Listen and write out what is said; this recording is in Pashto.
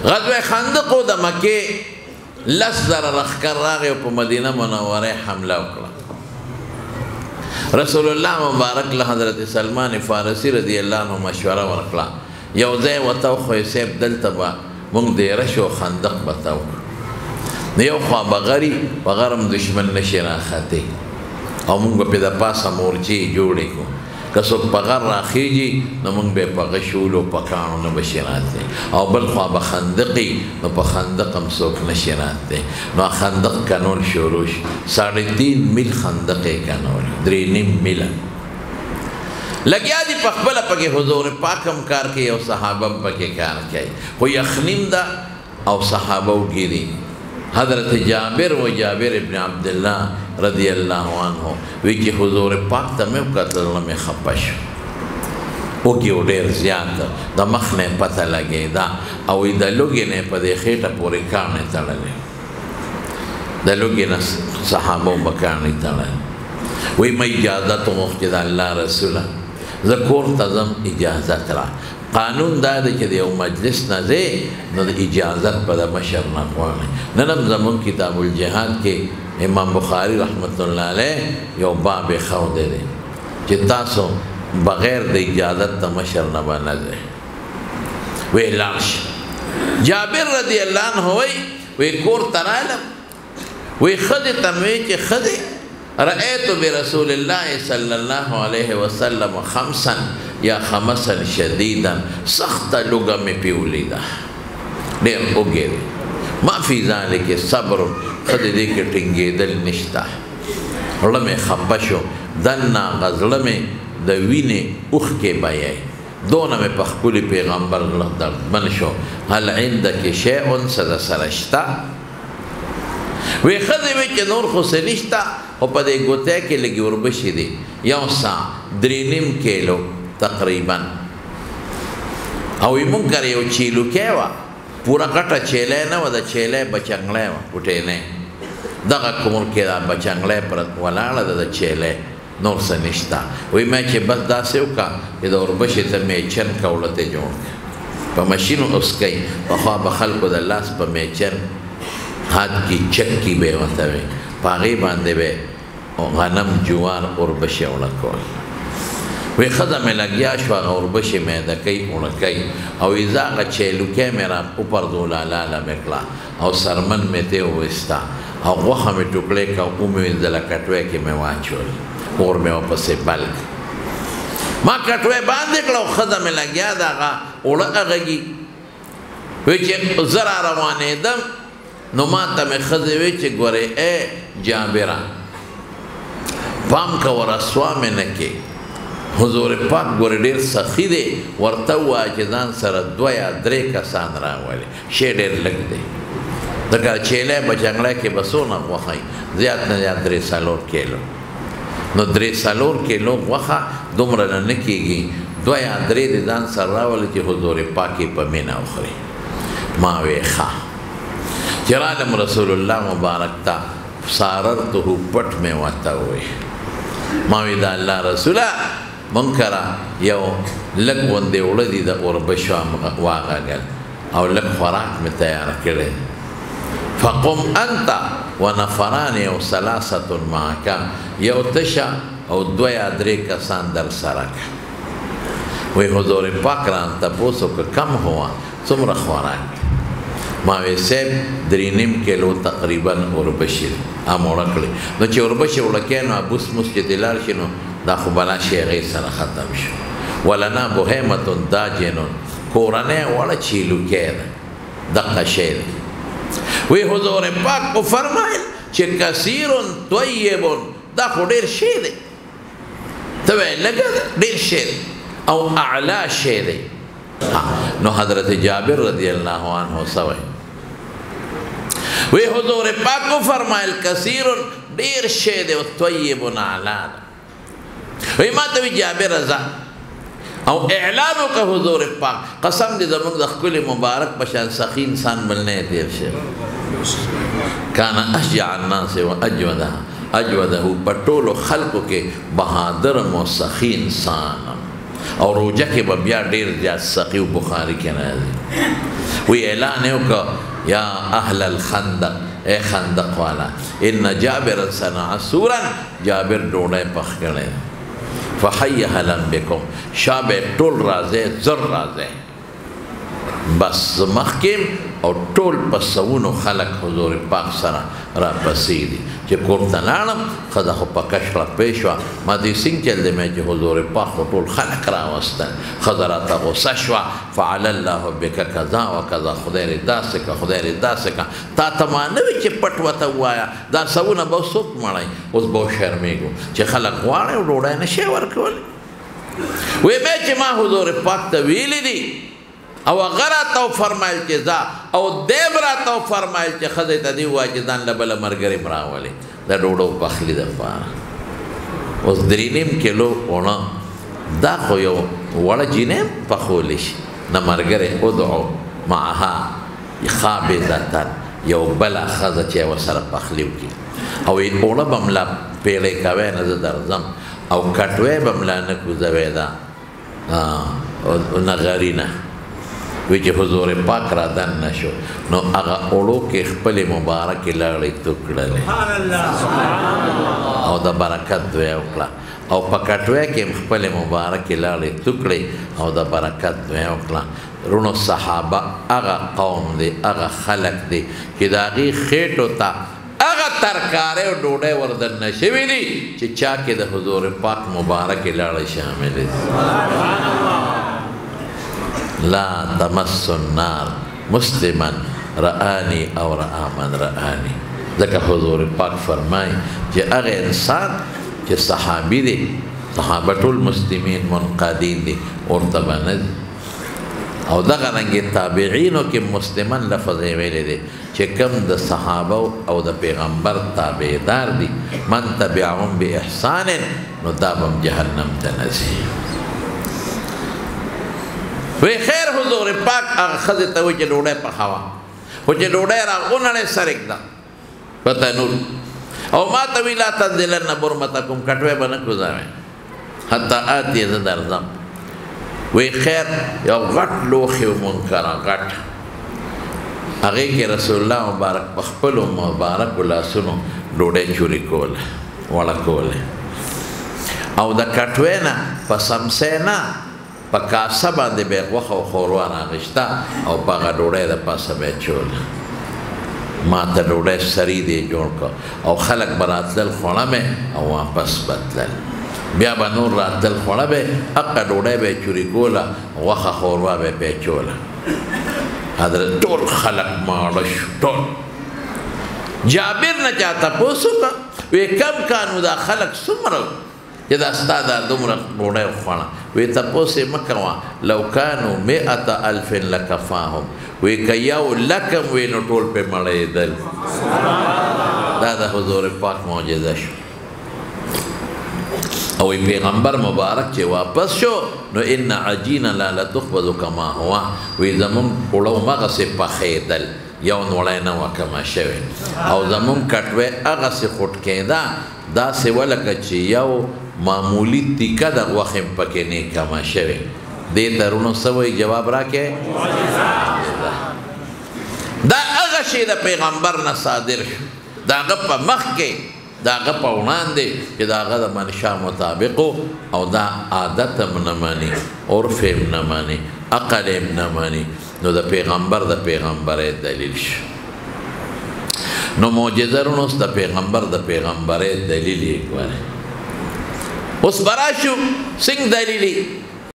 غزوه خندق د مکه لس زره لښکر راغی په مدینه منوره حمله وکړه. رسول الله مبارک له حضرت سلمان فارسی رضی الله عنه مشوره ورکړه، یو ځای ورته وښیه صاحب دلته به موږ دیره شو خندق به ته وکړو، نو یو خوا به غري په غرم دشمن نشي راختی او موږ به پې د پاسه مورچې جوړې کړو، که څوک په غر راخیږي نو موږ به یې په غشولو په کاڼو نه بشي راتلی، او بل خوا به خندقي نو په خندق هم څوک نشي راتلی. نو خندق کنول شروع شي، 3.5 میل خندق یې کنول، 3.5 میله لګیا دي په خپله پکې حضور پاک هم کار کوي او صحابه هم پکې کار کوي، خو یخنیم ده او صحابه وګیري. حضرت جابر و جابر ابن عبدالله رضی اللہ عنہ وی چې حضور پاک ته مې وکتل نو مې خفه شو، وږي و ډېر زیات د مخ نه یې پته لګېده او وی د لوږې نه یې په دې خېټه پورې کاڼې تړلې، د لوږې نه صحابو به کاڼې تړلې. وی مې اجازت وغوښتې د الله رسوله زه کور ته ځم اجازت را. قانون دا دی چې د یو مجلس نه ځې نو د اجازت به د مشر نه غواړې. نن هم زمونږ کتاب الجهاد کې امام بخاري رحمت الله علیه یو باب یې ښودی دی چې تاسو بغیر د اجازت د مشر نه به نه ځئ. وی لاړ شه. جابر رضی الله عنه وی کور ته رالم، وی ښځې ته مې وی چې ښځې رأيت برسول الله صلى الله عليه وسلم خمسا یا خمسا شديدا سخت لغه مې پې ولیده، ډېر اوږې دی. ما فی ذلک صبر، ښځې دې کې ټینګېدل نشته. زړه مې خفه شو، دننه هغه زړه مې د وینې اوښکې بهیی، دونه مې په ښکلي پیغمبر زړه دردمن شو. هل عندک شیء څه د سره شته؟ وی ښځې وی چې نور خو څه نشته، خو په دې ګوتی کې لږې وربشې دي، یو سا 3.5 کیلو تقریبا، او وی مونږ کره یو چیلوکی وه، پوره غټه چیلی نه وه، د چیلی بچنګلی وه پوټینۍ، دغه کور کې دا بچنګلی ولاړه ده د چیلی، نور څه نشته. وی ما چې بس داسې وکړه چې د وربشې ته میچن کوله ته جوړ کړه، په مشینو اوس کوي، پخوا به خلکو د لاس په میچن هات کی چکی به ورته وي، په هغې باندې به غنم جوار اوربشې اوړه کول. وی ښځه مې لګیا شوه، هغه اوربشې میده کوي اوړه کوي، او وی زه هغه چیلوکی مې را وپرځول، حلاله مې کړه او سرمن مې ترې وویسته او غوښه مې ټوکړې کړه، ومې وینځله کټوۍ کې مې واچول، اور مې ورپسې بل کړه. ما کټوۍ باندې کړه او ښځه مې لګیا ده هغه اوړه اغږي. وی چې زه را روانېدم نو ما ته مې ښځې وی چې ګورې ای جابره پام کوه رسوا مې نه کې، حضور پاک ګورې ډېر سخي دی، ورته ووایه چې ځان سره 2 یا 3 کسان راولي، شی ډېر لږ دی، ځکه چیلی بچنګلی کې به څونه غوښه وي، زیات نه زیات 3-4 کیلو، نو 3-4 کیلو غوښه دومره نه نه کېږي، 2 یا 3 د ځان سره راولي چې حضور پاک یې په مینه وخوري. ما وی ښه. چې رالم رسول الله مبارک ته ساررته پټ مې ورته وویل، ما وی د الله رسوله مونږ کره یو لږ غوندې اوړه دي د اوربشو واغږل او لږ خوراک مې تیار کړی، فقم انت ونفران او 3 معک، یو تشه او 2 یا 3 کسان در سره کړه. وی حضور پاک ران تپوس وکړه کم هوا څومره خوراک؟ ما وی صاحب 3.5 کیلو تقریبا اوربشې هم اوړه کړې. نو چې اوربشې اوړه کړې نو بوس موس چې دې لاړ شي نو دا خو بلا شی هغې سره ختم شو. ولنا بهیمة داجن، کورنۍ وړه چیلوکی ده، دغه شی دی. وی حضور پاک وفرمایل چې کثیر طیب، دا خو ډېر شی دی، ته وایې لږه ده، ډېر شی دی او اعلی شی دی. نو حضرت جابر رضی اللہ عنہ سوئے وی حضور پاک کو فرمائل کثیر دیر شید و طیب اعلان. وی ما توی جابر رضا او اعلانو کا حضور پاک قسم دی زمان دخکل مبارک بشان سخی انسان ملنے دیر شید کانا اشجع الناس و اجودہ پٹول خلقو کے بہادر و سخی انسان او روجه کې به بیا ډېر زیات سقي و بخاري کې راځي وی اعلان یې وکړ یا اهل الخندق اے خندق والا ان جابر صنع سورا جابر ډوډۍ پخ کړی فحی اهلا بکم شابه ټول راځي زر راځي بس مخکیم او ټول پسونو خلق حضور پاک سره را پسې دي چې کور ته لاړم ښځه خو په کشره پېښ وه ما دې څنګه چل دی مې چې حضور پاک خو ټول خلق راوستل ښځه راته غوسه شوه فعل الله بک کذا و کذا خدای دې داسې که خدای دې داسې که تا ته ما نه وي چې پټ ورته ووایه دا سوونه به څوک مړی اوس به وشرمېږو چې خلق غواړي او ډوډۍ نه شي ورکولی وی بیا چې ما حضور پاک ته ویلي دي او هغه راته وفرمایل چې ځه او دی به راته وفرمایل چې ښځې ته دې ووایه چې ځان له بله ملګرې م راولې د ډوډو پخلي دپاره اوس 3.5 کیلو اوړه دا خو یو وړه جینۍ پخولی شي نه ملګرې ادعو معها خابزة یو بله ښځه چې ورسره پخلي وکړي او اوړه به ملا پیړۍ کوی نه زه درځم او کټوی به ملا نه کوزوی دا نغري نه وی چې حضور پاک را دن نشو نو هغه اوړو کې خپلې مبارکې لاړې تو کړلې او د برکت دوی وکړه او په کټوی کې خپلې مبارکې لاړې تو کړې او د برکت دوی وکړه رونو صحابه هغه قوم دی هغه خلق دی چې د هغې خېټو ته هغه ترکارې او ډوډۍ وردننه شوي دي چې چا کې د حضور پاک مبارکې لاړې شاملې دي لا تمس النار مسلما رآني او رآ من رآني ځکه حضور پاک فرمایي چې هغه انسان چې صحابي دی صحابه ټول مسلمین منقادین دي ورته به نه ځي او دغه رنګې تابعینو کې مسلمان لفظ یې ویلی دی چې کوم د صحابه او د پیغمبر تابعدار دي من تبعهم باحسان نو دا به جهنم ته نه ځي وی خیر حضور پاک هغه ښځې ته وایي چې ډوډۍ پخوه خو چې ډوډۍ راغونړې سر اږده په تنور او ما ته وی لا تنزلن برمتکم کټوی به نه کوزوئ حتی آتی زه درځم وی خیر یو غټ لوښی و منکره غټ هغې کې رسول الله مبارک په خپلو مبارکو لاسونو ډوډۍ چوري کوله وړه کوله او د کټوی نه په سمسۍ نه په کاسه باندې به یې غوښه او ښوروا راغشته او په هغه ډوډۍ د پاسه به یې چوله ما ته ډوډۍ سري دی جوړ کړ او خلک به راتلل خوړه مې او واپس به تلل بیا به نور راتلل خوړه به هغه ډوډۍ به یې چوري کوله غوښه ښوروا به یې پې چوله حضرت ټول خلک ماړه شو ټول جابر نه چا تپوس وکړه وی کم کانو دا خلک څومره چې دا ستا دا دومره ډوډۍ وخوړه وی تپوس یې مه کوه لو کانو 100,000 لکفاهم وی که یو لکم وی نو ټول پې مړېدل دا د حضور پاک معجزه شو او پیغمبر مبارک چې واپس شو نو ان عجینا لا لتخبز کما هو وی زمون اوړه همغسې پخېدل یو نوړی نه وه کمه شوې او زمون کټوی هغسې خوټ کېده داسې ولکه چې یو معمولی تیکه د غوښې م پکې نه کمه شوې دې ته رونو څه وایي جواب راکې دا هغه شی د پیغمبر نه صادر شو د هغه په مخ کې د هغه په وړاندې چې د هغه د منشا مطابق او دا عادت هم نه مني عرف هم نه مني عقل هم نه مني نو د پیغمبر د پیغمبرۍ دلیل شو نو معجزه رونو اوس د پیغمبر د پیغمبرۍ دلیل یې ګورئ اوس به راشو څنګه دلیل